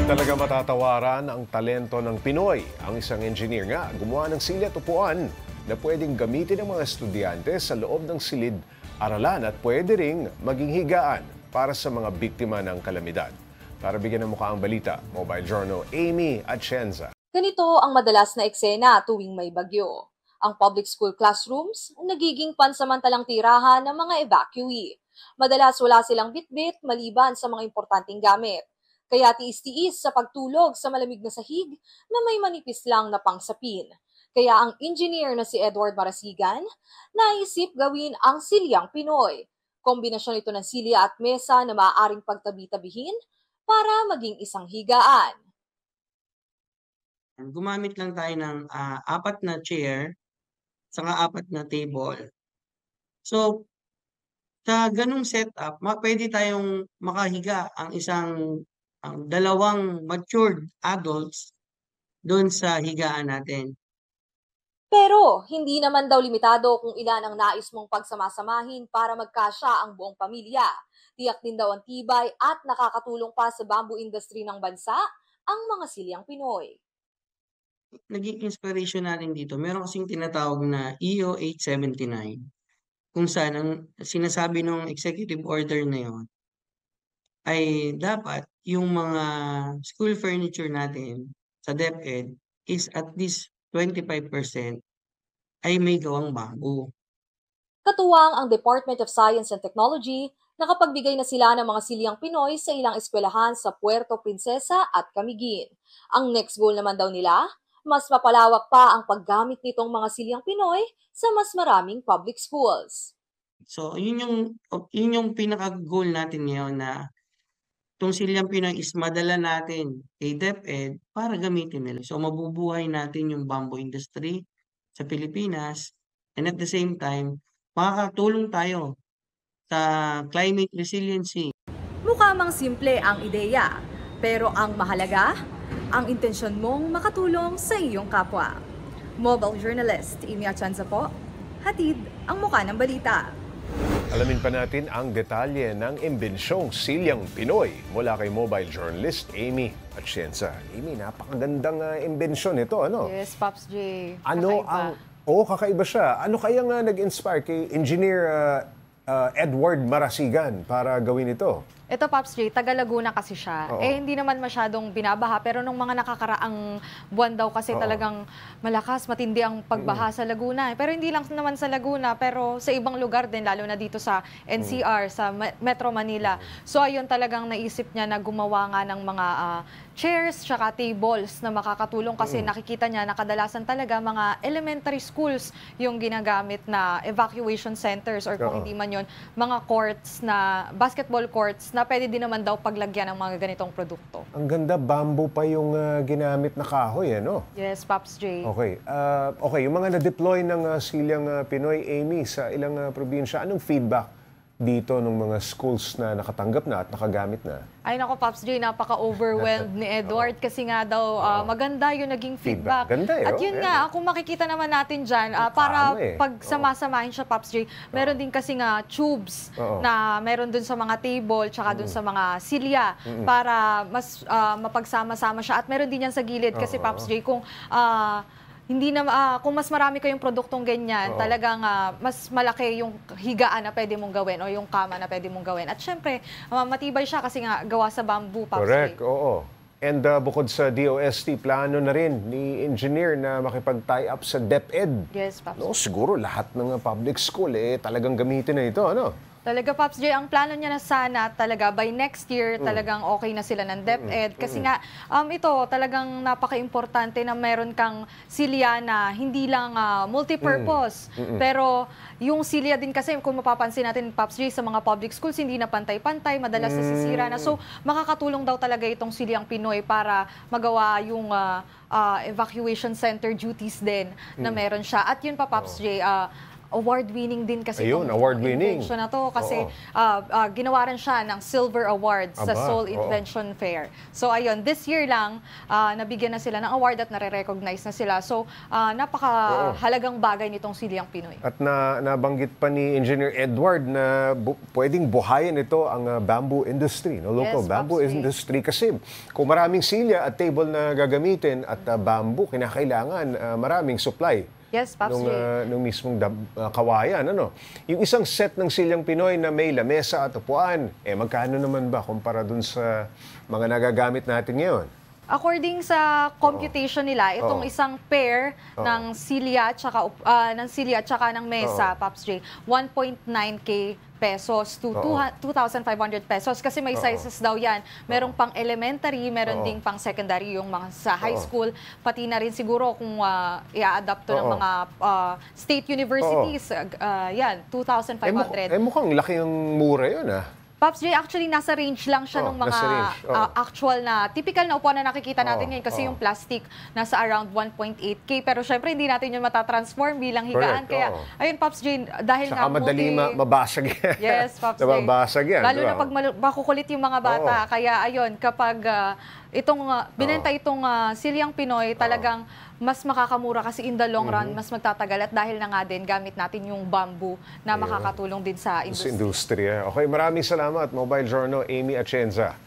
Talaga matatawaran ang talento ng Pinoy. Ang isang engineer nga gumawa ng silid at upuan na pwedeng gamitin ng mga estudyante sa loob ng silid-aralan at pwede ring maging higaan para sa mga biktima ng kalamidad. Para bigyan ng mukha ang balita, Mobile Journal Amy Atienza. Ganito ang madalas na eksena tuwing may bagyo. Ang public school classrooms nagiging pansamantalang tirahan ng mga evacuee. Madalas wala silang bitbit maliban sa mga importanteng gamit. Kaya tiis-tiis sa pagtulog sa malamig na sahig na may manipis lang na pangsapin. Kaya ang engineer na si Edward Marasigan, naisip gawin ang silyang Pinoy. Kombinasyon ito ng silya at mesa na maaaring pagtabi-tabihin para maging isang higaan. Gumamit lang tayo ng 4 na chair saka 4 na table. So, sa ganung setup, pwede tayong makahiga ang dalawang matured adults doon sa higaan natin. Pero hindi naman daw limitado kung ilan ang nais mong pagsamasamahin para magkasya ang buong pamilya. Tiyak din daw ang tibay at nakakatulong pa sa bamboo industry ng bansa ang mga silyang Pinoy. Naging inspiration natin dito, meron kasing tinatawag na EO 879 kung saan ang sinasabi ng executive order na yon ay dapat yung mga school furniture natin sa DepEd is at least 25% ay may gawang bamboo. Katuwang ang Department of Science and Technology, nakapagbigay na sila ng mga silyang Pinoy sa ilang eskwelahan sa Puerto Princesa at Camiguin. Ang next goal naman daw nila, mas mapalawak pa ang paggamit nitong mga silyang Pinoy sa mas maraming public schools. So, yun yung pinaka-goal natin ngayon na itong silyang Pinoy is madala natin kay DepEd para gamitin nila. So, mabubuhay natin yung bamboo industry sa Pilipinas and at the same time, makakatulong tayo sa climate resiliency. Mukha mang simple ang ideya, pero ang mahalaga, ang intensyon mong makatulong sa iyong kapwa. Mobile journalist Amy Atienza po, hatid ang mukha ng balita. Alamin pa natin ang detalye ng imbensyong silyang Pinoy mula kay mobile journalist Amy Atienza. Amy, napakagandang imbensyon ito, ano? Yes, Pops J. Kakaiba siya. Ano kaya nga nag-inspire kay Engineer Edward Marasigan para gawin ito? Ito, Pops J, taga Laguna kasi siya. Oo. Hindi naman masyadong binabaha, pero nung mga nakakaraang buwan daw kasi talagang malakas, matindi ang pagbaha sa Laguna. Pero hindi lang naman sa Laguna, pero sa ibang lugar din, lalo na dito sa NCR, sa Metro Manila. So ayun, talagang naisip niya na gumawa nga ng mga chairs tsaka tables na makakatulong kasi nakikita niya na kadalasan talaga mga elementary schools yung ginagamit na evacuation centers or kung hindi man yun, mga courts na, basketball courts na pwede din naman daw paglagyan ng mga ganitong produkto. Ang ganda, bamboo pa yung ginamit na kahoy, ano? Yes, Pops J. Okay. Yung mga na-deploy ng silyang Pinoy, Amy, sa ilang probinsya, anong feedback dito ng mga schools na nakatanggap na at nakagamit na? Ay nako, Pops J, napaka-overwhelmed ni Edward kasi nga daw maganda yung naging feedback. Ganda, At yun nga, kung makikita naman natin dyan, para pag samasamahin siya, Pops J, meron din kasi nga tubes na meron dun sa mga table tsaka dun sa mga silya para mas mapagsama-sama siya. At meron din yan sa gilid kasi, Pops J, kung hindi na kung mas marami kayong produktong ganyan, talagang mas malaki yung higaan na pwede mong gawin o yung kama na pwede mong gawin. At syempre, matibay siya kasi nga gawa sa bamboo, Pops. Correct, oo. And bukod sa DOST, plano na rin ni engineer na makipag-tie up sa DepEd. Yes, Pops. No, siguro lahat ng public school talagang gamitin na ito, ano? Talaga, Pops J, ang plano niya na sana talaga by next year talagang okay na sila ng DepEd. Kasi nga, ito talagang napaka-importante na meron kang silya na hindi lang multi-purpose. Pero yung silya din kasi, kung mapapansin natin, Pops J, sa mga public schools, hindi na pantay-pantay, madalas nasisira na. So, makakatulong daw talaga itong silyang Pinoy para magawa yung evacuation center duties din na meron siya. At yun pa, Pops J, award-winning din kasi Ayun, itong award-winning. invention na to. Kasi Oo. ginawa rin siya ng Silver Award sa Aba, Seoul oo. Invention Fair. So ayun, this year lang, nabigyan na sila ng award at nare-recognize na sila. So napakahalagang bagay nitong Silyang Pinoy. At nabanggit pa ni Engineer Edward na pwedeng buhayin ito ang bamboo industry, no? Local Yes, bamboo Pops Ray. industry. Kasi kung maraming silya at table na gagamitin at bamboo, kinakailangan maraming supply. Yes, Pops Ray. Nung mismong kawayan, ano? Yung isang set ng Silyang Pinoy na may lamesa at upuan, magkano naman ba kumpara dun sa mga nagagamit natin ngayon? According sa computation nila, itong isang pair ng silya at saka ng mesa, Pops J, 1.9K pesos to 2,500 pesos kasi may sizes daw yan. Merong pang elementary, meron ding pang secondary yung mga sa high school, pati na rin siguro kung i-adapt to ng mga state universities, yan, 2,500. Mukhang laki ang mura yun, Pops J, actually nasa range lang siya ng mga nasa range. actual na typical na upuan na nakikita natin ngayon kasi yung plastic nasa around 1.8K pero syempre hindi natin yun matatransform bilang higaan. Correct, Kaya ayun Pops J, dahil Saka nga madali mabasag yan. Yes, Pops J. Nababasag yan. Lalo di na ba? pag makukulit yung mga bata. Kaya ayun, kapag binenta itong Silyang Pinoy, talagang mas makakamura kasi in the long run, mas magtatagal at dahil na nga din, gamit natin yung bamboo na makakatulong din sa Sa industry. industriya. Okay, maraming salamat. Mobile Journal, Amy Atienza.